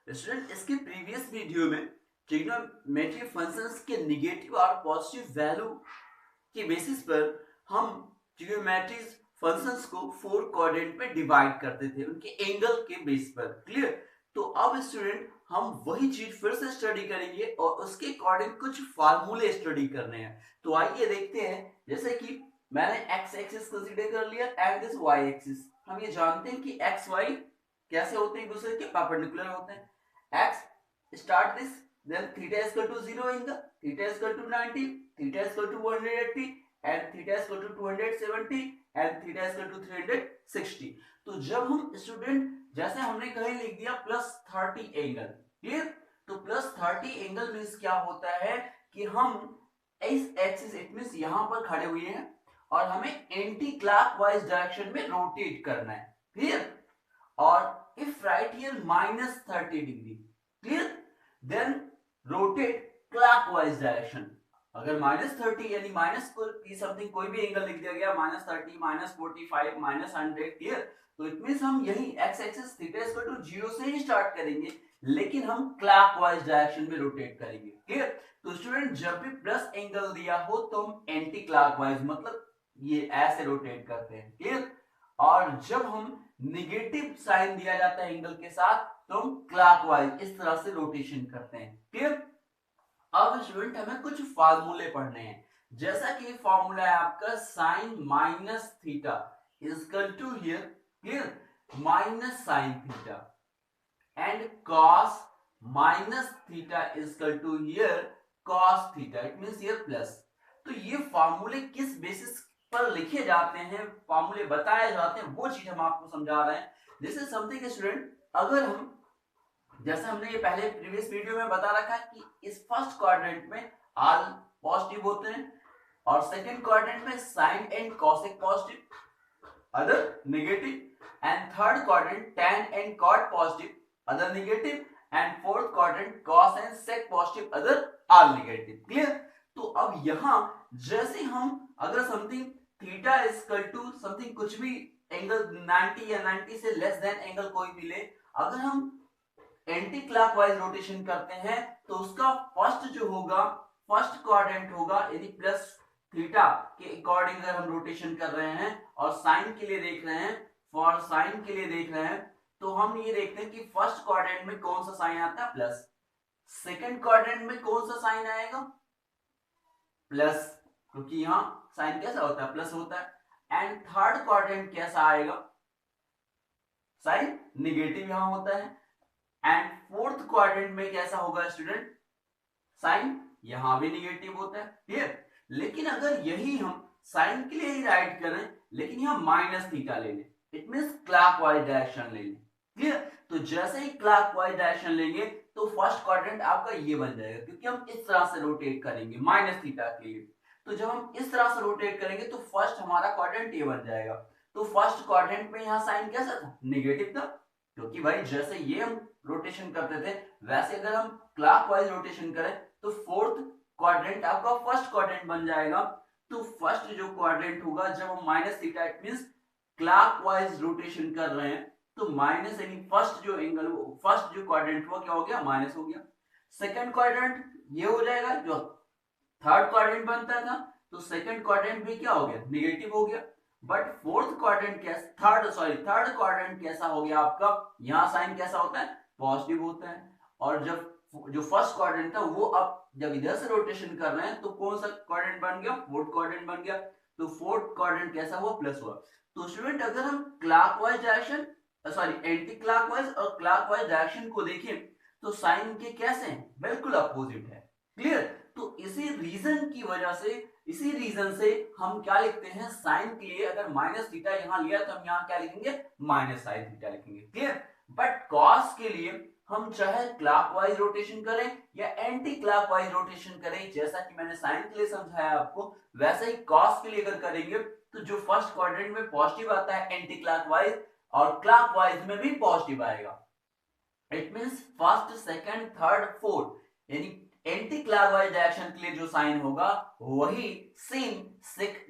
Student इसके previous video में trigonometry functions के नेगेटिव और पॉजिटिव वैल्यू के बेसिस पर हम ट्रिग्नोमेट्री फंक्शंस को 4 क्वाड्रेंट में डिवाइड करते थे उनके एंगल के बेस पर। क्लियर? तो अब स्टूडेंट हम वही चीज फिर से स्टडी करेंगे और उसके अकॉर्डिंग कुछ फार्मूले स्टडी करने हैं। तो आइए देखते हैं। जैसे कि मैंने एक्स एक्सिस कंसीडर कर लिया एंड दिस वाई एक्सिस। हम ये जानते हैं कि एक्स वाई कैसे होते हैं, एक दूसरे के परपेंडिकुलर होते हैं। X start this, then theta is equal to 0 angle, theta is equal to 90, theta is equal to 180 and theta is equal to 270 and theta is equal to 360। तो जब हम स्टूडेंट जैसे हमने कहीं लिख दिया प्लस 30 एंगल, क्लियर? तो plus 30 angle means क्या होता है कि हम इस एक्सिस इट मीन्स यहां पर खड़े हुए हैं और हमें एंटी क्लॉकवाइज डायरेक्शन में रोटेट करना है। क्लियर? और if right here minus 30 degree, clear, then rotate clockwise direction. अगर माइनस 30 यानी माइनस समथिंग कोई भी एंगल लिख दिया गया, माइनस 30, माइनस 45, माइनस 100, क्लियर, तो इट मीन्स हम यही X axis theta equal to 0 से ही स्टार्ट करेंगे लेकिन हम क्लॉकवाइज डायरेक्शन में रोटेट करेंगे। क्लियर? तो स्टूडेंट जब भी प्लस एंगल दिया हो तो हम एंटी क्लॉकवाइज मतलब ये ऐसे रोटेट करते हैं। क्लियर? और जब हम निगेटिव साइन दिया जाता है एंगल के साथ तो हम क्लॉकवाइज इस तरह से रोटेशन करते हैं। क्लियर? अब स्टूडेंट हमें कुछ फार्मूले पढ़ने हैं। जैसा कि फार्मूला है आपका sine minus theta is equal to here, clear, minus sine theta and cos minus theta is equal to here cos theta, it means here plus. तो ये फार्मूले किस बेसिस पर लिखे जाते हैं, फार्मूले बताए जाते हैं, वो चीज हम आपको समझा रहे हैं। दिस इज समथिंग स्टूडेंट, अगर हम जैसे हमने ये पहले प्रीवियस वीडियो में बता रखा है कि इस फर्स्ट क्वाड्रेंट में ऑल पॉजिटिव होते हैं और सेकंड क्वाड्रेंट में sine and cosec positive, other negative, and third quadrant tan and cot positive, other negative, and fourth quadrant cos and sec positive, other all negative. Clear? तो अब यहां जैसे हम अगर something theta is equal to something कुछ भी angle 90 या 90 से लेस देन एंगल कोई भी ले, अगर हम एंटी क्लॉकवाइज रोटेशन करते हैं तो उसका फर्स्ट जो होगा, फर्स्ट क्वाड्रेंट होगा यानी प्लस थीटा के अकॉर्डिंग अगर हम रोटेशन कर रहे हैं और साइन के लिए देख रहे हैं, फॉर साइन के लिए देख रहे हैं, तो हम ये देखते हैं कि फर्स्ट क्वाड्रेंट में कौन सा साइन आता है, प्लस। सेकंड क्वाड्रेंट में कौन सा साइन आएगा, प्लस, क्योंकि यहां साइन कैसा होता है, प्लस होता है। एंड थर्ड क्वाड्रेंट कैसा आएगा, साइन निगेटिव यहां होता है। एंड फोर्थ क्वाड्रेंट में कैसा होगा स्टूडेंट, साइन यहां भी निगेटिव होता है। क्लियर? लेकिन अगर यही हम साइन के लिए ही राइट करें लेकिन यहां माइनस थीटा ले लें, इट मींस क्लॉकवाइज डायरेक्शन ले लें। क्लियर? तो जैसे ही क्लॉकवाइज डायरेक्शन लेंगे तो फर्स्ट क्वाड्रेंट आपका ये बन जाएगा क्योंकि हम इस तरह से रोटेट करेंगे माइनस थीटा के लिए। तो जब हम इस तरह से रोटेट करेंगे तो फर्स्ट हमारा क्वाड्रेंट ये बन जाएगा। तो फर्स्ट क्वाड्रेंट में यहां साइन कैसा था, नेगेटिव था, क्योंकि भाई जैसे ये हम रोटेशन करते थे वैसे अगर हम क्लॉकवाइज रोटेशन करें तो फोर्थ क्वाड्रेंट आपका फर्स्ट क्वाड्रेंट बन जाएगा। तो फर्स्ट जो क्वाड्रेंट होगा जब हम minus theta it means clockwise rotation कर रहे हैं तो माइनस यानी फर्स्ट जो एंगल फर्स्ट जो क्वाड्रेंट हुआ क्या हो गया, माइनस हो गया। सेकंड क्वाड्रेंट ये हो जाएगा, जो थर्ड क्वाड्रेंट बनता था तो सेकंड क्वाड्रेंट भी क्या हो गया, नेगेटिव हो गया। बट फोर्थ क्वाड्रेंट कैसा, थर्ड क्वाड्रेंट कैसा हो गया आपका, यहां साइन कैसा होता है, पॉजिटिव होता है। और जब जो फर्स्ट क्वाड्रेंट था वो अब जब इधर से रोटेशन कर रहे हैं तो कौन सा क्वाड्रेंट बन गया, फोर्थ क्वाड्रेंट बन गया। तो फोर्थ क्वाड्रेंट कैसा हुआ, प्लस हुआ। तो स्टूडेंट अगर हम क्लॉकवाइज डायरेक्शन एंटी क्लॉकवाइज और क्लॉकवाइज डायरेक्शन को देखें तो साइन के कैसे हैं, बिल्कुल अपोजिट है। क्लियर? तो इसी रीजन से हम क्या लिखते हैं, साइन के लिए अगर माइनस थीटा यहां लिया तो हम यहां क्या लिखेंगे, माइनस साइन थीटा लिखेंगे। क्लियर? बट कॉस के लिए हम चाहे क्लॉकवाइज रोटेशन करें या एंटी क्लॉकवाइज रोटेशन करें, जैसा कि मैंने साइन के लिए समझाया आपको वैसे ही कॉस के लिए अगर करेंगे तो जो फर्स्ट क्वाड्रेंट में पॉजिटिव आता है एंटी क्लॉकवाइज और क्लॉकवाइज में भी पॉजिटिव आएगा। It means first second third fourth यानी एंटी क्लॉकवाइज डायरेक्शन के लिए जो साइन होगा वही सेम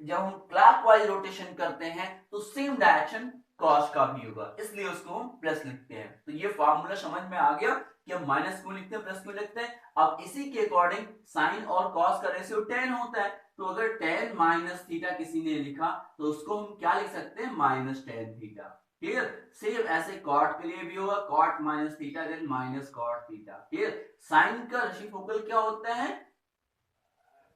जब हम क्लॉकवाइज रोटेशन करते हैं तो सेम डायरेक्शन कॉस का भी होगा, इसलिए उसको हम प्लस लिखते हैं। तो ये फॉर्मूला समझ में आ गया कि हम माइनस क्यों लिखते हैं, प्लस क्यों लिखते हैं। अब इसी के अकॉर्डिंग साइन और कॉस का रेशियो 10 होता है, तो अगर 10 माइनस थीटा किसी ने लिखा तो उसको हम क्या लिख सकते हैं, माइनस 10 थीटा। क्लियर। सेम ऐसे कॉट के लिए भी होगा, cot minus theta then minus cot theta. Clear. Sine का रेसिप्रोकल क्या होता है,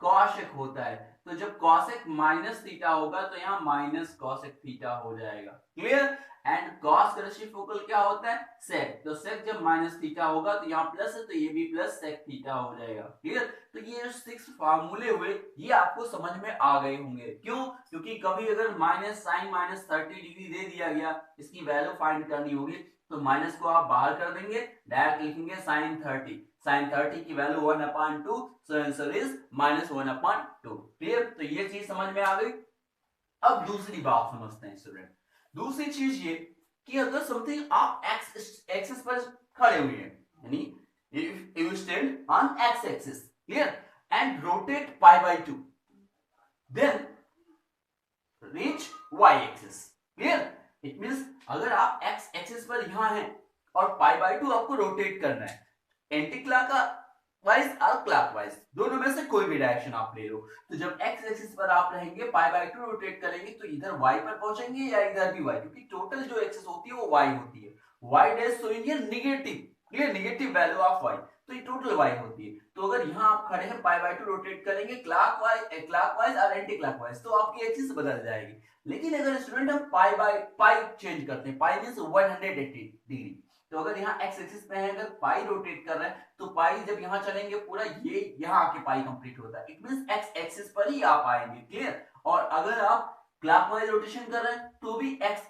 कॉसेक होता है, तो जब कॉसेक माइनस थीटा होगा तो यहाँ माइनस कॉसेक थीटा हो जाएगा। क्लियर। एंड कॉस का रेसिप्रोकल क्या होता है, सेक, तो सेक जब माइनस थीटा होगा तो यहाँ प्लस है तो ये भी प्लस सेक थीटा हो जाएगा। क्लियर। तो ये जो 6 फार्मूले हुए ये आपको समझ में आ गए होंगे। क्यों, क्योंकि कभी अगर माइनस साइन माइनस 30 डिग्री दे दिया गया, इसकी वैल्यू फाइंड करनी होगी, तो माइनस को आप बाहर कर देंगे, डायरेक्ट लिखेंगे साइन 30, साइन 30 की value 1/2, so answer is minus 1/2। Clear. तो ये चीज समझ में आ गई। अब दूसरी बात समझते हैं स्टूडेंट। दूसरी चीज ये कि अगर समथिंग आप एक्सिस पर खड़े हुए हैं, यानी if you stand on x axis, clear, and rotate π/2, then reach y axis. Clear. It means अगर आप x एक्सिस पर यहां हैं और π/2 आपको रोटेट करना है, एंटी क्लॉकवाइज और क्लॉकवाइज, दोनों में से कोई भी डायरेक्शन आप ले लो, तो जब x एक्सिस पर आप रहेंगे π/2 रोटेट करेंगे तो इधर y पर पहुंचेंगे या इधर भी y, क्योंकि टोटल जो एक्सिस होती है वो y होती है। y dash showing negative, clear, negative value of y, तो ये टोटल y होती है। तो अगर यहाँ आप खड़े हैं π/2 रोटेट करेंगे क्लॉकवाइज और एंटी क्लॉकवाइज, तो आपकी एक्सिस बदल जाएगी। लेकिन अगर स्टूडेंट हम पाई चेंज करते हैं, पाई मींस 180 डिग्री, तो अगर यहाँ एक्स एक्सिस पे है, अगर पाई रोटेट कर रहे हैं तो पाई जब यहाँ चलेंगे पूरा ये यहाँ आके पाई कंप्लीट होता है, इट मींस एक्स एक्सिस पर ही आप आएंगे। क्लियर। और अगर आप क्लॉकवाइज रोटेशन कर रहे हैं तो भी एक्स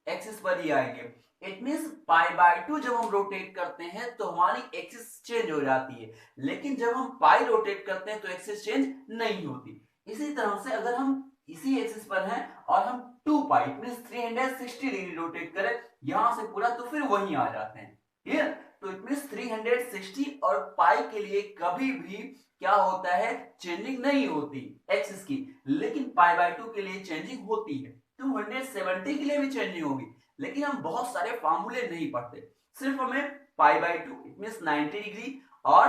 एक्सिस पर ही आएंगे। इट मींस π/2 जब हम रोटेट करते हैं तो हमारी एक्सिस चेंज हो जाती है, लेकिन जब हम पाई रोटेट करते हैं तो एक्सिस चेंज नहीं होती। इसी तरह से अगर हम इसी एक्सिस पर हैं और हम 2 पाई इट मींस 360 डिग्री रोटेट करें यहां से पूरा, तो फिर वहीं आ जाते हैं। क्लियर। तो इट मींस 360 और पाई के लिए कभी भी क्या होता है, चेंजिंग नहीं होती एक्सिस की, लेकिन π/2 के लिए चेंजिंग होती है। 270 के लिए भी चेंजिंग होगी, लेकिन हम बहुत सारे फार्मूले नहीं पढ़ते, सिर्फ हमें π/2 इट मींस 90 डिग्री और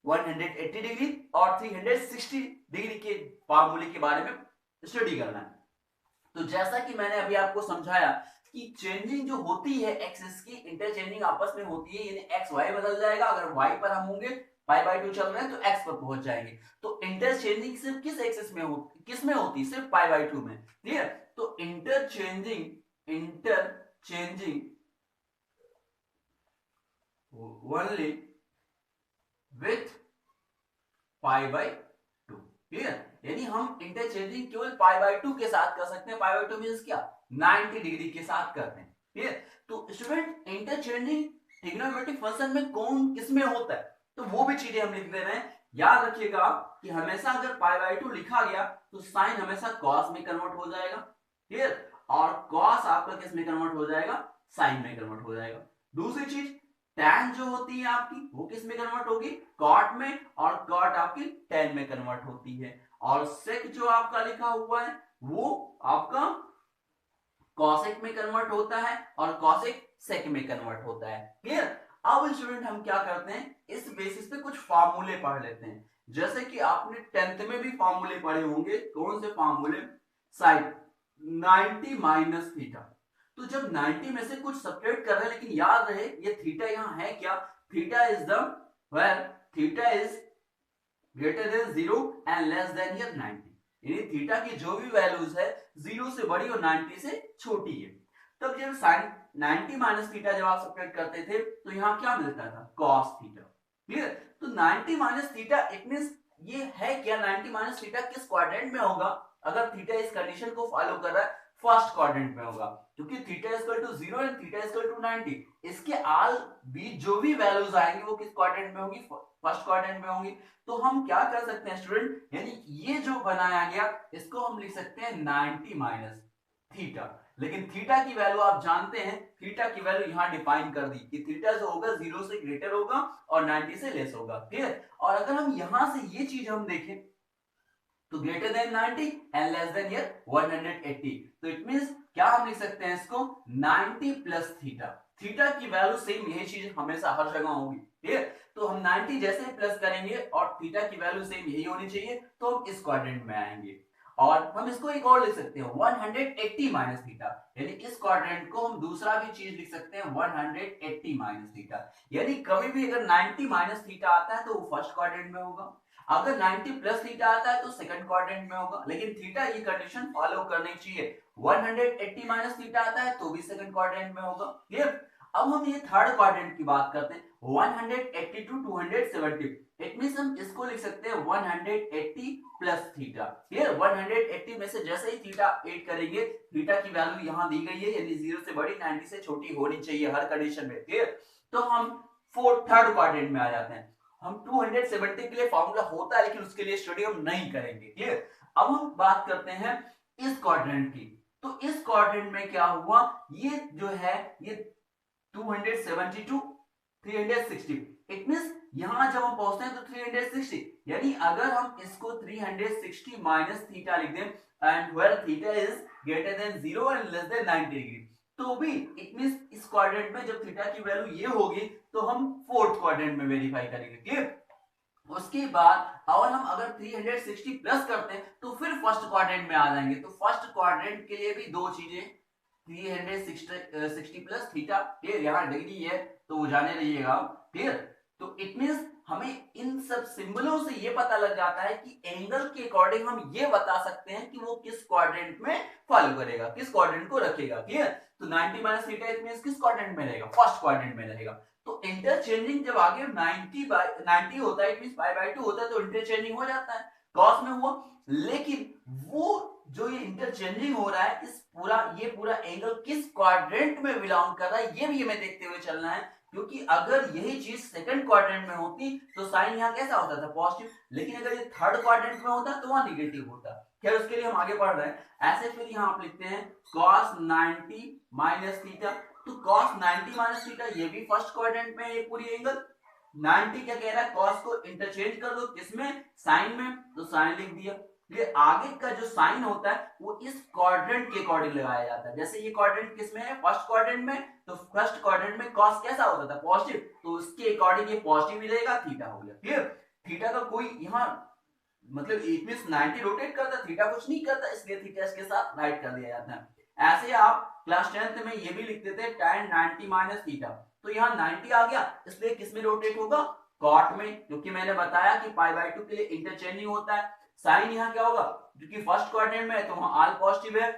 180 डिग्री और 360 डिग्री के फार्मूले के बारे में स्टडी करना है। तो जैसा कि मैंने अभी आपको समझाया कि चेंजिंग जो होती है एक्सिस की, इंटरचेंजिंग आपस में होती है, यानी एक्स वाई बदल जाएगा। अगर वाई पर हम होंगे, π/2 चल रहे हैं, तो एक्स पर पहुंच जाएंगे। तो इंटरचेंजिंग सिर्फ किस एक्सिस में होती, किस में होती, सिर्फ π/2 में। क्लियर। तो इंटरचेंजिंग ओनली विथ π/2। क्लियर। यानी हम इंटरचेंजिंग केवल π/2 के साथ कर सकते हैं। π/2 मींस क्या, 90 डिग्री के साथ करते हैं। क्लियर। तो स्टूडेंट इंटरचेंजिंग ट्रिग्नोमेट्रिक फंक्शन में कौन किस में होता है, तो वो भी चीजें हम लिख दे रहे हैं। याद रखिएगा कि हमेशा अगर π/2 लिखा गया तो साइन हमेशा कॉस में कन्वर्ट हो जाएगा। क्लियर। और कॉस आपका किस में कन्वर्ट हो जाएगा, साइन में कन्वर्ट हो जाएगा। दूसरी चीज tan जो होती है आपकी वो किस में कन्वर्ट होगी, कॉट में, और कॉट आपकी tan में कन्वर्ट होती है। और सेक जो आपका लिखा हुआ है वो आपका कॉसेक में कन्वर्ट होता है और कॉसेक सेक में कन्वर्ट होता है। क्लियर। अब स्टूडेंट हम क्या करते हैं, इस बेसिस पे कुछ फार्मूले पढ़ लेते हैं। जैसे कि आपने 10th में भी फार्मूले पढ़े होंगे। कौन से फार्मूले, साइन 90 माइनस थीटा। तो जब 90 में से कुछ सब्ट्रैक्ट कर रहे हैं, लेकिन याद रहे ये थीटा यहाँ है क्या, theta is the where theta is greater than 0 and less than here 90, यानी थीटा की जो भी वैल्यूज है 0 से बड़ी और 90 से छोटी है। तब जब साइन 90 माइनस थीटा जब आप सब्ट्रैक्ट करते थे तो यहाँ क्या मिलता था, कॉस थीटा। क्लियर। तो 90 माइनस थीटा इट मींस ये है क्या, 90 माइनस थीटा किस क्वाड्रेंट में होगा, अगर थीटा इस कंडीशन को फॉलो कर रहा है फर्स्ट क्वाड्रेंट में होगा, क्योंकि theta equal to 0 and theta equal to 90, इसके आल बीच जो भी वैल्यूज आएंगी वो किस क्वाड्रेंट में होंगी, फर्स्ट क्वाड्रेंट में होंगी। तो हम क्या कर सकते हैं स्टूडेंट, यानी ये जो बनाया गया इसको हम लिख सकते हैं 90 माइनस थीटा। लेकिन थीटा की वैल्यू आप जानते हैं, थीटा की वैल्यू यहां डिफाइन कर दी कि थीटा जो होगा 0 से ग्रेटर होगा और 90 से लेस होगा। क्लियर। और अगर हम यहां से ये चीज हम देखें तो greater than 90 and less then 180, तो इट मींस क्या हम लिख सकते हैं इसको 90 प्लस थीटा। थीटा की वैल्यू सेम, यही चीज हमेशा हर जगह होगी, ठीक है। तो हम 90 जैसे ही प्लस करेंगे और थीटा की वैल्यू सेम यही होनी चाहिए, तो हम इस क्वाड्रेंट में आएंगे। और हम इसको एक और लिख सकते हैं 180 माइनस थीटा, यानी इस क्वाड्रेंट को हम दूसरा भी चीज लिख सकते हैं 180 माइनस थीटा। यानी कभी भी अगर 90 माइनस थीटा आता है तो वो फर्स्ट क्वाड्रेंट में होगा, अगर 90 प्लस थीटा आता है तो सेकंड क्वाड्रेंट में होगा। लेकिन थीटा ये कंडीशन फॉलो करनी चाहिए, 180 माइनस थीटा आता है तो भी सेकंड क्वाड्रेंट में होगा, क्लियर। अब हम ये थर्ड क्वाड्रेंट की बात करते हैं, 180 टू 270, इट मींस हम इसको लिख सकते हैं 180 प्लस थीटा, क्लियर। 180 में से जैसे ही थीटा ऐड करेंगे, थीटा की वैल्यू यहां दी गई है, यानी 0 से बड़ी 90 से छोटी होनी चाहिए हर कंडीशन में, क्लियर। तो हम थर्ड क्वाड्रेंट में आ जाते हैं। हम 270 के लिए फॉर्मूला होता है, लेकिन उसके लिए स्टडी हम नहीं करेंगे, क्लियर। अब हम बात करते हैं इस क्वाड्रेंट की। तो इस क्वाड्रेंट में क्या हुआ, ये जो है ये 270 टू 360, इट मींस यहां जब हम पहुंचते हैं तो 360, यानी अगर हम इसको 360 माइनस थीटा लिख दें and where theta is greater than 0 and less than 90 degree, तो भी इट मींस इस क्वाड्रेंट में जब थीटा की वैल्यू ये होगी तो हम फोर्थ क्वाड्रेंट में वेरीफाई करेंगे, क्लियर। उसके बाद और हम अगर 360 प्लस करते हैं तो फिर फर्स्ट क्वाड्रेंट में आ जाएंगे। तो फर्स्ट क्वाड्रेंट के लिए भी दो चीजें, 360 प्लस थीटा, क्लियर, यहाँ डिग्री है तो वो जाने रहिएगा, क्लियर। तो इट मींस हमें इन सब सिंबलों से ये पता लग जाता है कि एंगल के अकॉर्डिंग हम ये बता सकते हैं कि वो किस क्वाड्रेंट में फॉलो करेगा, किस क्वाड्रेंट को रखेगा, क्लियर। तो 90 माइनस थीटा इट मींस किस क्वाड्रेंट में रहेगा, फर्स्ट क्वाड्रेंट में रहेगा। तो इंटरचेंजिंग जब आगे 90 होता है, इट मींस पाई बाय 2 होता है, तो इंटरचेंजिंग हो जाता है, कॉस में हुआ। लेकिन वो जो ये इंटरचेंजिंग हो रहा है, इस ये पूरा एंगल किस क्वाड्रेंट में बिलोंग कर रहा है, ये भी हमें देखते हुए चलना है। क्योंकि अगर यही चीज सेकंड क्वाड्रेंट में होती तो साइन यहाँ कैसा होता था, पॉजिटिव, लेकिन अगर ये थर्ड क्वाड्रेंट में होता तो वहां निगेटिव होता। खैर उसके लिए हम आगे पढ़ रहे हैं। ऐसे फिर यहाँ आप लिखते हैं cos 90 माइनस थीटा, तो cos 90 माइनस थीटा ये भी फर्स्ट क्वाड्रेंट में है, ये पूरी एंगल 90 क्या कह रहा है, cos को इंटरचेंज कर दो किसमें, साइन में, तो साइन लिख दिया। ये आगे का जो साइन होता है वो इस क्वाड्रेंट के अकॉर्डिंग लगाया जाता है। जैसे ये क्वाड्रेंट किसमें है, फर्स्ट क्वाड्रेंट में, तो फर्स्ट क्वाड्रेंट में cos कैसा होता था, पॉजिटिव, तो उसके अकॉर्डिंग ये पॉजिटिव मिलेगा, थीटा हो गया, क्लियर। थीटा का कोई यहाँ मतलब इट मींस 90 रोटेट करता है, थीटा कुछ नहीं करता, इसलिए थीटा इसके साथ राइट कर दिया जाता है। ऐसे आप क्लास 10th में ये भी लिख देते हैं tan 90 माइनस थीटा, तो यहाँ 90 आ गया, इसलिए किसमें रोटेट होगा, कॉट में, क्योंकि मैंने बताया कि पाई बाय 2 के लिए इंटरचेंजिंग होता है। साइन यहाँ क्या होगा, क्योंकि फर्स्ट क्वाड्रेंट में है तो वहां ऑल पॉजिटिव है।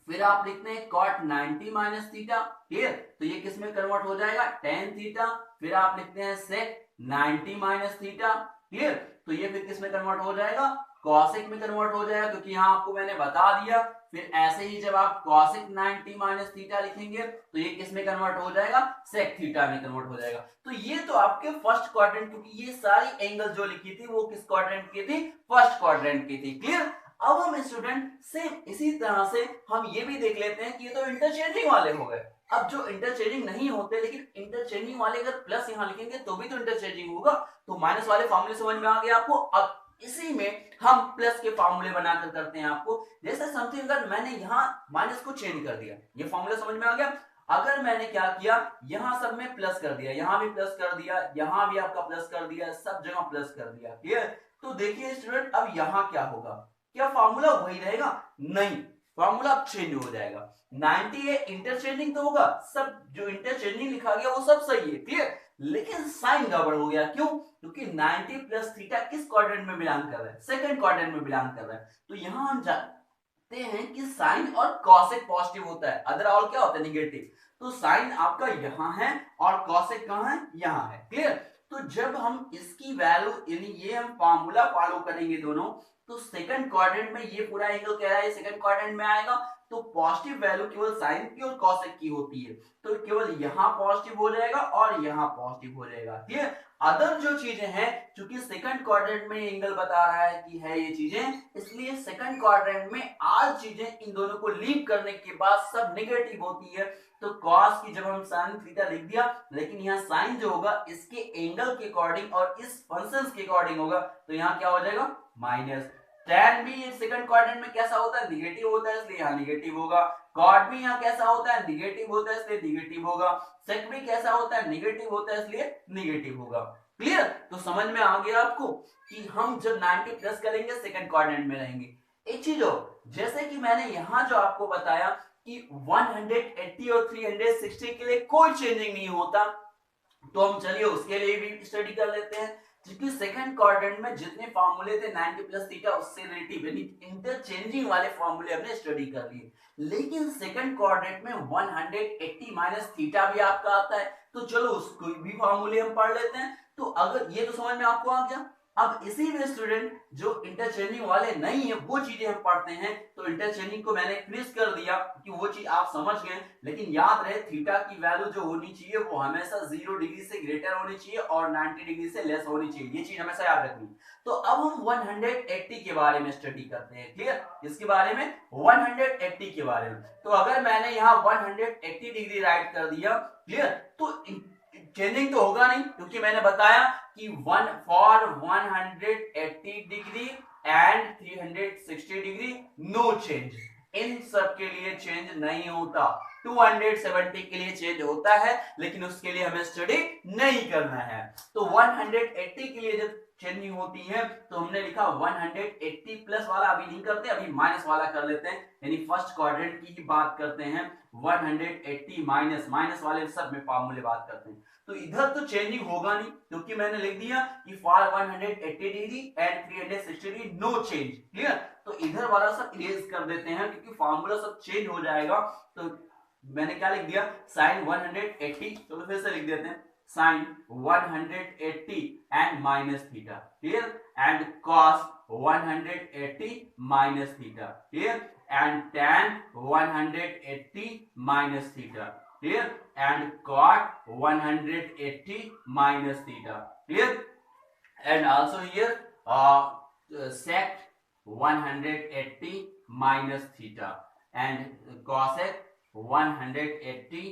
फिर आप लिखते हैं cot 90 माइनस थीटा, क्लियर, तो ये किस में कन्वर्ट हो जाएगा, tan थीटा। फिर आप लिखते हैं sec 90 माइनस थीटा, क्लियर, तो ये फिर किस में कन्वर्ट हो जाएगा, cosec में कन्वर्ट हो जाएगा, क्योंकि यहाँ आपको मैंने बता दिया। फिर ऐसे ही जब आप cosec 90 माइनस थीटा लिखेंगे तो ये किस में कन्वर्ट हो जाएगा, sec थीटा में कन्वर्ट हो जाएगा। तो ये तो आपके फर्स्ट क्वाड्रेंट, क्योंकि ये सारी एंगल जो लिखी थी वो किस क्वाड्रेंट की थी, फर्स्ट क्वाड्रेंट की थी, क्लियर। अब हम स्टूडेंट सेम इसी तरह से हम ये भी देख लेते हैं कि ये तो इंटरचेंजिंग वाले हो गए। अब जो इंटरचेंजिंग नहीं होते, लेकिन इंटरचेंजिंग वाले अगर प्लस यहाँ लिखेंगे तो भी तो इंटरचेंजिंग होगा, तो माइनस वाले फॉर्मूले समझ में आ गया आपको। अब इसी में हम प्लस के फॉर्मूले बनाकर करते हैं आपको। जैसे समथिंग अगर मैंने यहाँ माइनस को चेंज कर दिया, ये फॉर्मूला समझ में आ गया। अगर मैंने क्या किया, यहाँ सब में प्लस कर दिया, यहाँ भी प्लस कर दिया, यहाँ भी आपका प्लस कर दिया, सब जगह प्लस कर दिया, क्लियर। तो देखिए स्टूडेंट, अब यहाँ क्या होगा, क्या फॉर्मूला वही रहेगा, नहीं, फॉर्मूला अब चेंज हो जाएगा। 90 है, इंटरचेंजिंग तो होगा, सब जो इंटरचेंजिंग लिखा गया वो सब सही है, क्लियर, लेकिन साइन गड़बड़ हो गया, क्यों, क्योंकि 90 प्लस थीटा किस क्वाड्रेंट में बिलोंग कर रहा है, सेकंड क्वाड्रेंट में बिलोंग कर रहा है। तो यहां हम जानते हैं कि साइन और कॉसेक पॉजिटिव होता है, अदर ऑल क्या होता है, निगेटिव। तो साइन आपका यहां है और कॉसेक कहां है, यहां है, क्लियर। तो जब हम इसकी वैल्यू, यानी ये हम फॉर्मूला फॉलो करेंगे दोनों, तो सेकंड क्वाड्रेंट में ये पूरा एंगल कह रहा है सेकंड क्वाड्रेंट में आएगा, तो पॉजिटिव वैल्यू केवल साइन की और कॉसेक की होती है, तो केवल यहां पॉजिटिव हो जाएगा और यहां पॉजिटिव हो जाएगा, क्लियर। अदर जो चीजें हैं, क्योंकि सेकंड क्वाड्रेंट में एंगल बता रहा है कि है ये चीजें, इसलिए सेकंड क्वाड्रेंट में आल चीजें इन दोनों को लीव करने के बाद सब नेगेटिव होती है। तो cos की जब हम sin थीटा लिख दिया, लेकिन यहाँ sin जो होगा इसके एंगल के अकॉर्डिंग और इस फंक्शन के अकॉर्डिंग होगा, तो यहाँ क्या हो जाएगा, माइनस। tan भी सेकंड क्वाड्रेंट में कैसा होता है, निगेटिव होता है, इसलिए यहाँ निगेटिव होगा। cot भी यहाँ कैसा होता है, निगेटिव होता है, इसलिए निगेटिव होगा। sec भी कैसा होता है, निगेटिव होता है, इसलिए निगेटिव होगा। क्लियर? तो समझ में आ गया आपको कि हम जब 90 प्लस करेंगे सेकंड क्वाड्रेंट में रहेंगे। एक चीज और, जैसे कि मैंने यहाँ जो आपको बताया कि 180 और 360 के लिए कोई चेंजिंग नहीं होता, तो हम चलिए उसके लिए भी स्टडी कर लेते हैं। क्योंकि सेकंड क्वाड्रेंट में जितने फार्मूले थे 90 प्लस थीटा उससे रिलेटिव यानी इंटरचेंजिंग वाले फार्मूले हमने स्टडी कर लिए। लेकिन सेकंड क्वाड्रेंट में 180 माइनस थीटा भी आपका आता है, तो चलो उसको भी फार्मूले हम पढ़ लेते हैं। तो अगर ये तो समझ में आपको आ गया, अब इसी में स्टूडेंट जो इंटरचेंजिंग वाले नहीं है वो चीजें हम पढ़ते हैं। तो इंटरचेंजिंग को मैंने फिनिश कर दिया कि वो चीज आप समझ गए, लेकिन याद रहे थीटा की वैल्यू जो होनी चाहिए वो हमेशा 0 डिग्री से ग्रेटर होनी चाहिए और 90 डिग्री से लेस होनी चाहिए, ये चीज हमेशा याद रखनी। तो अब हम 180 के बारे में स्टडी करते हैं। क्लियर? इसके बारे में 180 के बारे में। तो अगर मैंने यहाँ 180 डिग्री राइट कर दिया, क्लियर, तो चेंजिंग तो होगा नहीं, क्योंकि मैंने बताया कि for 180 degree and 360 degree no change, इन सब के लिए चेंज नहीं होता। 270 के लिए चेंज होता है, लेकिन उसके लिए हमें स्टडी नहीं करना है। तो 180 के लिए जब चेंजिंग होती है तो हमने लिखा 180 प्लस वाला अभी नहीं करते, अभी माइनस वाला कर लेते हैं, यानी फर्स्ट क्वाड्रेंट की ही बात करते हैं। 180 माइनस, माइनस वाले सब में फार्मूले बात करते हैं। तो इधर तो चेंजिंग होगा नहीं, क्योंकि मैंने लिख दिया कि for 180 degree and 360 degree no change. Clear? तो इधर वाला सब इरेज कर देते हैं, क्योंकि फार्मूला सब चेंज हो जाएगा। तो मैंने क्या लिख दिया, साइन 180, चलो फिर से लिख देते हैं, sine 180 and minus theta. Clear? And cos 180 minus theta. Clear? And tan 180 minus theta. Clear? And cot 180 minus theta. Clear? And also here sec 180 minus theta and cosec 180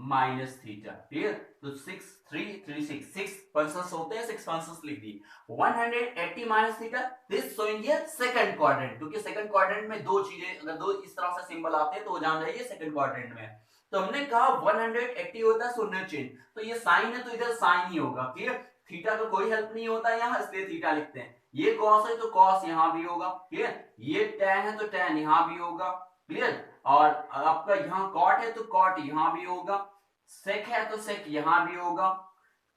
minus theta. Clear? तो 6 3 3 6 functions होते हैं, 6 functions लिख दिए। 180 minus theta, this showing here second quadrant, क्योंकि second quadrant में दो चीजें, अगर दो इस तरह से सिंबल आते हैं तो वो जान जाइए सेकंड क्वाड्रेंट में। तो हमने कहा 180 होता है शून्य चेंज, तो ये साइन है तो इधर साइन ही होगा। क्लियर? थीटा का कोई हेल्प नहीं होता है यहाँ, इसलिए थीटा लिखते हैं। ये कॉस है तो कॉस यहाँ भी होगा। क्लियर? ये टैन है तो टैन यहाँ भी होगा। क्लियर? और आपका यहाँ कॉट है तो कॉट यहाँ भी होगा, सेक है तो सेक यहाँ भी होगा,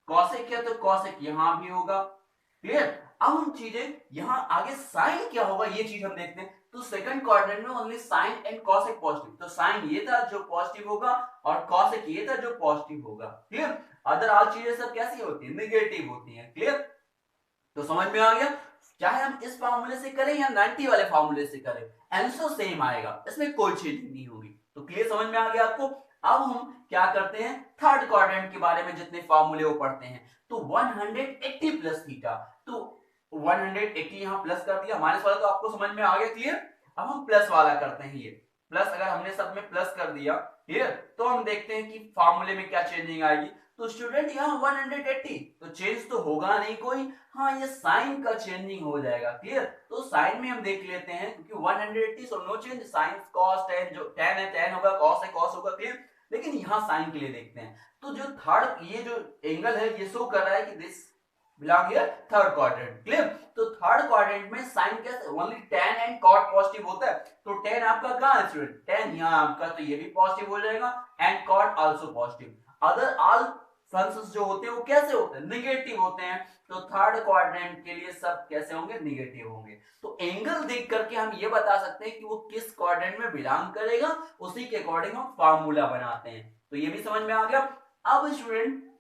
कॉसेक है तो कॉसेक यहाँ भी होगा। क्लियर? अब हम चीजें यहाँ आगे साइन क्या होगा ये चीज हम देखते हैं। तो सेकंड क्वाड्रेंट में only sine and cosec positive, तो साइन ये था जो पॉजिटिव होगा और कॉसेक ये था जो पॉजिटिव होगा। क्लियर? अदर ऑल चीजें सब कैसी होती है, निगेटिव होती है। क्लियर? तो समझ में आ गया, चाहे हम इस फार्मूले से करें या 90 वाले फार्मूले से करें, आंसर सेम आएगा, इसमें कोई चेंज नहीं होगी। तो क्लियर समझ में आ गया आपको? अब हम क्या करते हैं, थर्ड क्वाड्रेंट के बारे में जितने फार्मूले वो पढ़ते हैं। तो 180 प्लस थीटा, तो 180 यहां प्लस कर दिया, माइनस वाला तो आपको समझ में आ गया। क्लियर? अब हम प्लस वाला करते हैं, ये प्लस अगर हमने सब में प्लस कर दिया, क्लियर, तो हम देखते हैं कि फार्मूले में क्या चेंजिंग आएगी। तो स्टूडेंट यहाँ 180 तो चेंज तो होगा नहीं कोई, हाँ ये साइन का चेंजिंग हो जाएगा। क्लियर? तो साइन में हम देख लेते हैं, क्योंकि 180 so no change, sine cos tan, जो टेन है टेन होगा, कॉस है कॉस होगा। क्लियर? लेकिन यहाँ साइन के लिए देखते हैं, तो जो थर्ड ये जो एंगल है ये शो कर रहा है कि this belong here third quadrant. Clear? तो थर्ड क्वाड्रेंट में साइन कैसे, only tan and cot positive होता है, तो tan आपका कहां है स्टूडेंट, tan यहाँ आपका, तो ये भी पॉजिटिव हो जाएगा and cot also positive. Other all functions जो होते हैं वो कैसे होते हैं, नेगेटिव होते हैं। तो थर्ड क्वाड्रेंट के लिए सब कैसे होंगे, नेगेटिव होंगे। तो एंगल देख करके हम ये बता सकते हैं कि वो किस क्वाड्रेंट में बिलोंग करेगा, उसी के अकॉर्डिंग हम फार्मूला बनाते हैं। तो ये भी समझ में आ गया। अब स्टूडेंट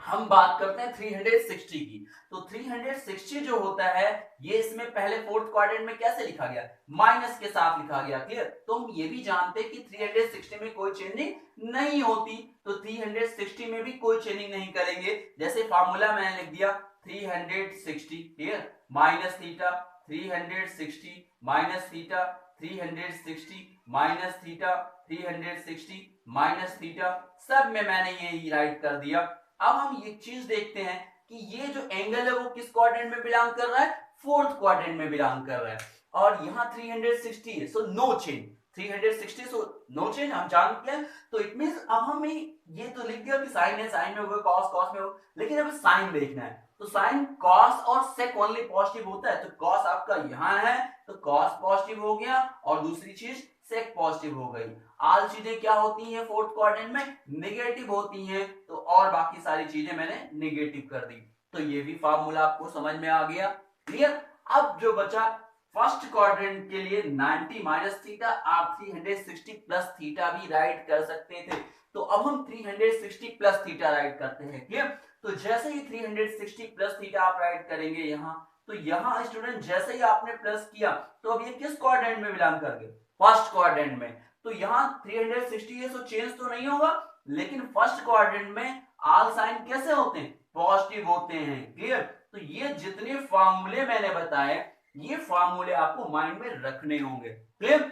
हम बात करते हैं 360 की। तो 360 जो होता है ये इसमें पहले फोर्थ क्वाड्रेंट में कैसे लिखा गया, माइनस के साथ लिखा गया। क्लियर? तो हम ये भी जानते हैं कि 360 में कोई चेंजिंग नहीं होती, तो 360 में भी कोई चेंजिंग नहीं करेंगे। जैसे फार्मूला मैंने लिख दिया 360, clear, minus theta, 360 minus theta, 360 minus theta, 360 minus theta, सब में मैंने ये राइट कर दिया। अब हम ये चीज देखते हैं कि ये जो एंगल है वो किस क्वाड्रेंट में बिलोंग कर रहा है, फोर्थ क्वाड्रेंट में बिलोंग कर रहा है। और यहाँ 360 है, so no change. 360 so no change, हम जानते हैं। तो इट मींस अब हमें ये तो लिख दिया कि साइन है, साइन में होगा, कॉस कॉस में होगा, लेकिन अब साइन देखना है। तो साइन कॉस और सेक ओनली पॉजिटिव होता है, तो कॉस आपका यहाँ है तो कॉस पॉजिटिव हो गया, और दूसरी चीज सेक पॉजिटिव हो गई। आल चीजें क्या होती हैं फोर्थ क्वाड्रेंट में, नेगेटिव होती हैं, तो और बाकी सारी चीजें मैंने नेगेटिव कर दी। तो ये भी फार्मूला आपको समझ में आ गया, क्लियर। अब जो बचा फर्स्ट क्वाड्रेंट के लिए 90 माइनस थीटा, आप 360 प्लस थीटा भी राइट कर सकते थे। तो अब हम 360 प्लस थीटा राइट करते हैं, क्लियर। तो जैसे ही 360 प्लस थीटा आप राइट करेंगे यहाँ, तो यहाँ स्टूडेंट जैसे ही आपने प्लस किया, तो अब ये किस क्वाड्रेंट में बिलोंग कर गए, फर्स्ट क्वाड्रेंट में। तो यहाँ 360 है, सो चेंज तो नहीं होगा, लेकिन फर्स्ट क्वाड्रेंट में आल साइन कैसे होते हैं, पॉजिटिव होते हैं, क्लियर। तो ये जितने फार्मूले मैंने बताए, ये फार्मूले आपको माइंड में रखने होंगे, क्लियर।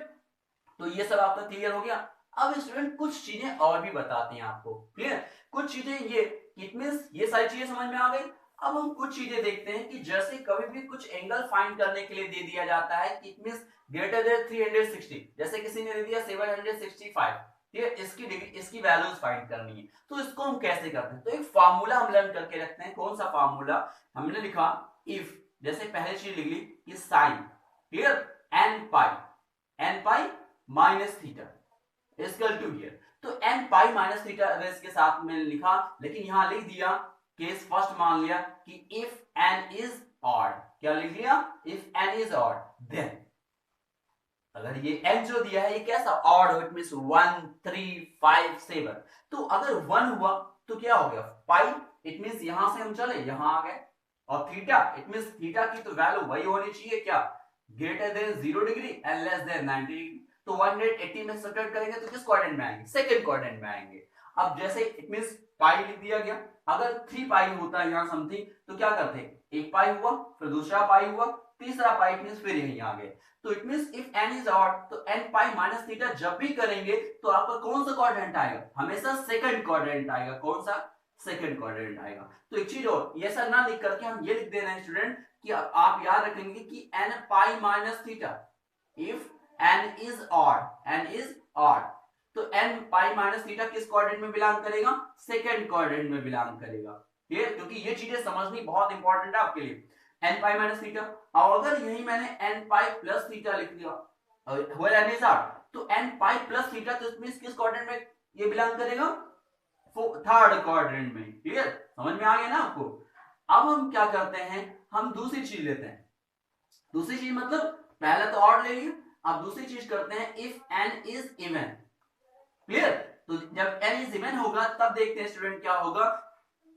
तो ये सब आपका क्लियर हो गया। अब स्टूडेंट कुछ चीजें और भी बताते हैं आपको, क्लियर। कुछ चीजें ये इट मींस ये सारी चीजें समझ में आ गई। अब हम कुछ चीजें देखते हैं कि जैसे कभी भी कुछ एंगल फाइंड करने के लिए दे दिया जाता है, इट मींस ग्रेटर देन 360, जैसे किसी ने दे दिया 765, ठीक है, इसकी डिग्री, इसकी वैल्यूज फाइंड करनी है, तो इसको हम कैसे करते हैं। तो एक फार्मूला हम लर्न करके रखते हैं। कौन सा फार्मूला, हमने लिखा इफ, जैसे पहले चीज लिख ली कि sine, clear, n pi minus theta equal to here. तो एन पाई माइनस थीटा अगर इसके साथ में लिखा, लेकिन यहां लिख दिया केस फर्स्ट मान लिया कि इफ एन इज ऑड, क्या लिख लिया, if n is odd then, अगर ये n जो दिया है ये कैसा ऑड हो, इट मींस 1 3 5 7, तो अगर 1 हुआ तो क्या हो गया पाई, इट मींस यहां से हम चले यहां आ गए, और थीटा, इट मींस थीटा की तो वैल्यू वही होनी चाहिए, क्या, greater than 0 degree and less than 90 degree. तो 180 में सब्ट्रैक्ट करेंगे तो किस क्वाड्रेंट में आएंगे, सेकंड क्वाड्रेंट में आएंगे। अब जैसे इट मींस पाई लिख दिया गया, अगर 3 पाई होता है यहां समथिंग, तो क्या करते, एक पाई हुआ, फिर दूसरा पाई हुआ, तीसरा पाई, इट मींस फिर यहीं आ गए। तो it means if n is odd, तो n पाई माइनस थीटा जब भी करेंगे तो आपका कौन सा क्वाड्रेंट आएगा, हमेशा सेकंड क्वाड्रेंट आएगा। कौन सा, सेकंड क्वाड्रेंट आएगा। तो एक चीज और, ये सब ना लिख करके हम ये लिख दे रहे हैं स्टूडेंट कि आप याद रखेंगे कि n pi minus theta, if n is odd, तो n पाई माइनस थीटा किस क्वाड्रेंट में बिलोंग करेगा, सेकंड क्वाड्रेंट में बिलोंग करेगा, ठीक, क्योंकि ये चीजें समझनी बहुत इंपॉर्टेंट है आपके लिए। n पाई माइनस थीटा, और अगर यही मैंने n पाई प्लस थीटा लिख दिया, n इज ऑड, तो n पाई प्लस थीटा, तो इसमें किस क्वाड्रेंट में ये बिलोंग करेगा, थर्ड क्वाड्रेंट में, क्लियर, समझ में आ गया ना आपको। अब हम क्या करते हैं, हम दूसरी चीज लेते हैं। दूसरी चीज मतलब पहले तो ऑड ले लिया, अब दूसरी चीज करते हैं if n is even, clear. तो जब n इज इवन होगा तब देखते हैं स्टूडेंट क्या होगा,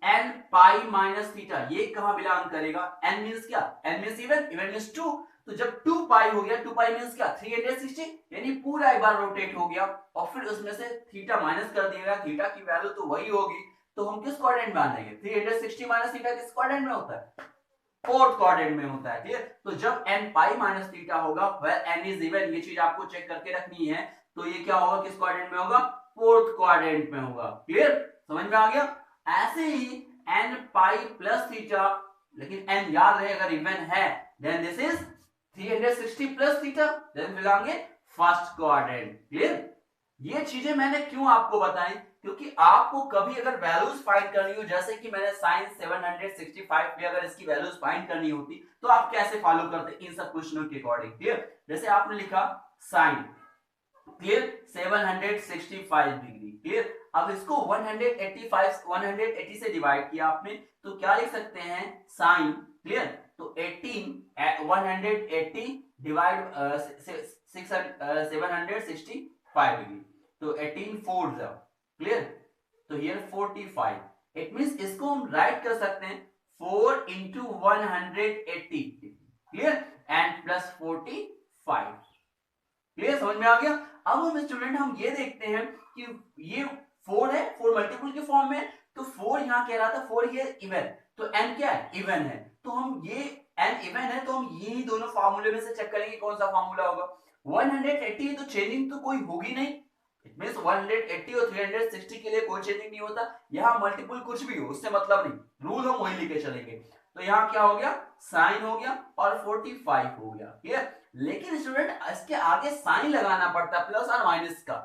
n पाई माइनस थीटा ये कहां बिलोंग करेगा, n मींस क्या, n means even, even means 2, तो जब 2 पाई हो गया, 2 पाई मींस क्या 360, यानी पूरा एक बार रोटेट हो गया, और फिर उसमें से थीटा माइनस कर दिया, थीटा की वैल्यू तो वही होगी, तो हम किस क्वाड्रेंट में आ जाएंगे, 360 माइनस थीटा किस क्वाड्रेंट में होता है, फोर्थ क्वाड्रेंट में होता है, क्लियर। तो जब n पाई माइनस थीटा होगा, वेयर n इज इवन, ये चीज आपको चेक करके रखनी है, तो ये क्या होगा, किस क्वाड्रेंट में होगा, फोर्थ क्वाड्रेंट में होगा, क्लियर, समझ में आ गया। ऐसे ही n पाई प्लस थीटा, लेकिन n याद रहे अगर इवन है, then this is 360 plus theta, then belong in first quadrant, clear. ये चीजें मैंने क्यों आपको बताई, क्योंकि आपको कभी अगर वैल्यूज फाइंड करनी हो, जैसे कि मैंने साइन 765 में अगर इसकी वैल्यूज फाइंड करनी होती, तो आप कैसे फॉलो करते इन सब क्वेश्चनों के अकॉर्डिंग, क्लियर। जैसे आपने लिखा साइन, क्लियर, 765 डिग्री, क्लियर। अब इसको 180 से डिवाइड किया आपने, तो क्या लिख सकते हैं, साइन, क्लियर, तो 180 डिवाइड 765 डिग्री, तो 18 4 जा, क्लियर, तो हियर 45, इट मींस इसको हम राइट कर सकते हैं 4 into 180, clear, and plus 45, clear, समझ में आ गया। अब हम स्टूडेंट हम ये देखते हैं कि ये 4 है, 4 मल्टीपल के फॉर्म में, तो 4 यहाँ कह रहा था 4 ये इवन, तो n क्या है, इवन है, तो हम ये n इवन है, तो हम यही दोनों फार्मूले में से चेक करेंगे कौन सा फार्मूला होगा। 180 तो चेंजिंग तो कोई होगी नहीं, इट मींस 180 और 360 के लिए कोई चेंजिंग नहीं होता, यहाँ मल्टीपल कुछ भी हो उससे मतलब नहीं, रूल हम वही लेके चलेंगे। तो यहाँ क्या हो गया, साइन हो गया और 45 हो गया, क्लियर। लेकिन स्टूडेंट इसके आगे साइन लगाना पड़ता है प्लस और माइनस का।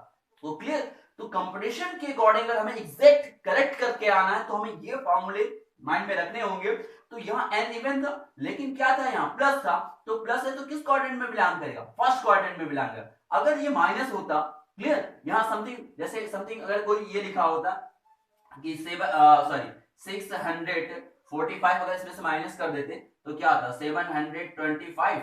तो क्लियर, तो कंपटीशन के अकॉर्डिंग अगर हमें एग्जैक्ट करेक्ट करके आना है तो हमें ये फॉर्मूले माइंड में रखने होंगे। तो यहाँ n इवन था, लेकिन क्या था, यहाँ प्लस था, तो प्लस है तो किस क्वाड्रेंट में बिलोंग करेगा, फर्स्ट क्वाड्रेंट में बिलोंग करेगा। अगर ये माइनस होता, क्लियर, यहाँ समथिंग जैसे समथिंग अगर कोई ये लिखा होता कि 645 अगर इसमें से माइनस कर देते तो क्या आता, 725,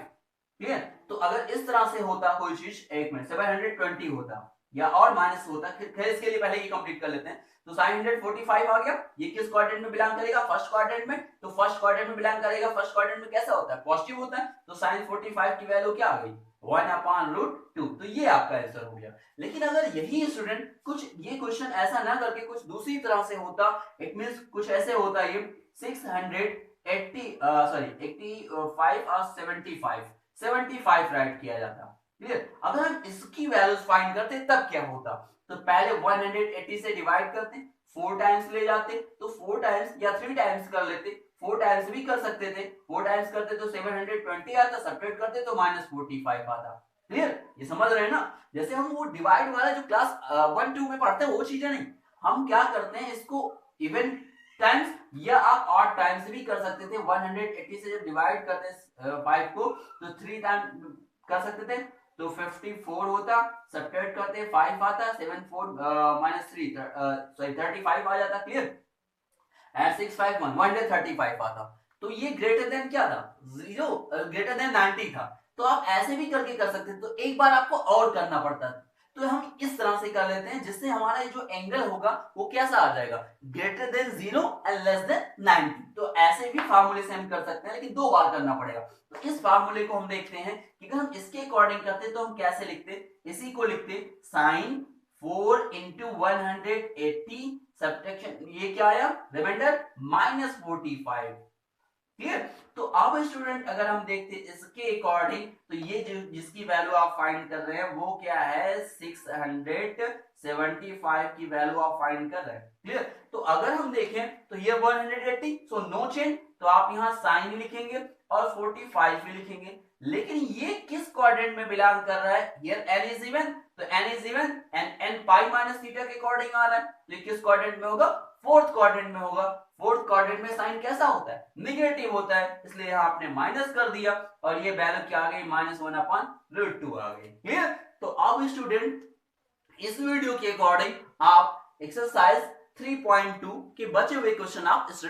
क्लियर। तो अगर इस तरह से होता कोई चीज, एक मिनट, 720 होता या और माइनस होता, खैर इसके लिए पहले ये कंप्लीट कर लेते हैं। तो 945 आ गया, ये किस क्वाड्रेंट में बिलोंग करेगा, फर्स्ट क्वाड्रेंट में। तो फर्स्ट क्वाड्रेंट में बिलोंग करेगा, फर्स्ट क्वाड्रेंट में कैसा होता है, पॉजिटिव होता है। तो sin 45 की वैल्यू क्या आ गई, 1/√2। तो ये आपका आंसर हो गया। लेकिन अगर यही स्टूडेंट कुछ ये क्वेश्चन ऐसा ना करके कुछ दूसरी तरह से होता, इट मींस कुछ ऐसे होता, ये 85 और 75 राइट किया जाता, क्लियर। अगर हम इसकी वैल्यूज फाइंड करते तब क्या होता, तो पहले 180 से डिवाइड करते, 4 टाइम्स ले जाते, तो 4 टाइम्स या 3 टाइम्स कर लेते, 4 टाइम्स भी कर सकते थे, 4 टाइम्स करते तो 720 आता, सब्ट्रैक्ट करते तो -45 आता, क्लियर। ये समझ रहे हैं ना, जैसे हम वो डिवाइड वाला जो क्लास 1-2 में पढ़ते हैं वो चीजें नहीं, हम क्या करते हैं इसको इवन टाइम्स या आप ऑड टाइम्स भी कर सकते थे। 180 से जब डिवाइड करते 5 को तो 3 टाइम कर सकते थे, तो 54 होता, सब्ट्रैक्ट करते 5 आता, 35 आ जाता, क्लियर। एट 651 135 आता। तो ये ग्रेटर देन क्या था, 0, ग्रेटर देन 90 था। तो आप ऐसे भी करके कर सकते थे, तो एक बार आपको और करना पड़ता है। तो हम इस तरह से कर लेते हैं जिससे हमारा जो एंगल होगा वो कैसा आ जाएगा, greater than 0 and less than 90। तो ऐसे भी फार्मूले से हम कर सकते हैं, लेकिन 2 बार करना पड़ेगा। तो इस फार्मूले को हम देखते हैं कि अगर हम इसके अकॉर्डिंग करते तो हम कैसे लिखते, इसी को लिखते sin 4 into 180 सब्ट्रैक्शन, ये क्या आया, रिमाइंडर -45, क्लियर। तो अब स्टूडेंट अगर हम देखते इसके अकॉर्डिंग, तो ये जो जिसकी वैल्यू आप फाइंड कर रहे हैं वो क्या है, 675 की वैल्यू आप फाइंड कर रहे हैं, क्लियर। तो अगर हम देखें तो ये 180, सो नो चेंज, तो आप यहाँ साइन लिखेंगे और 45 भी लिखेंगे। लेकिन ये किस क्वाड्रेंट में बिलोंग कर रहा है, हियर n इज इवन, तो n is even and n pi minus theta के अकॉर्डिंग आ रहा है, तो किस क्वाड्रेंट में होगा, फोर्थ क्वाड्रेंट में होगा। फोर्थ क्वाड्रेंट में साइन कैसा होता है, निगेटिव होता है, इसलिए यहां आपने माइनस कर दिया और ये वैल्यू क्या आ गई, -1/√2 आ गई, क्लियर। तो अब स्टूडेंट इस वीडियो के अकॉर्डिंग आप एक्सरसाइज 3.2 के बचे हुए क्वेश्चन आप स्टडी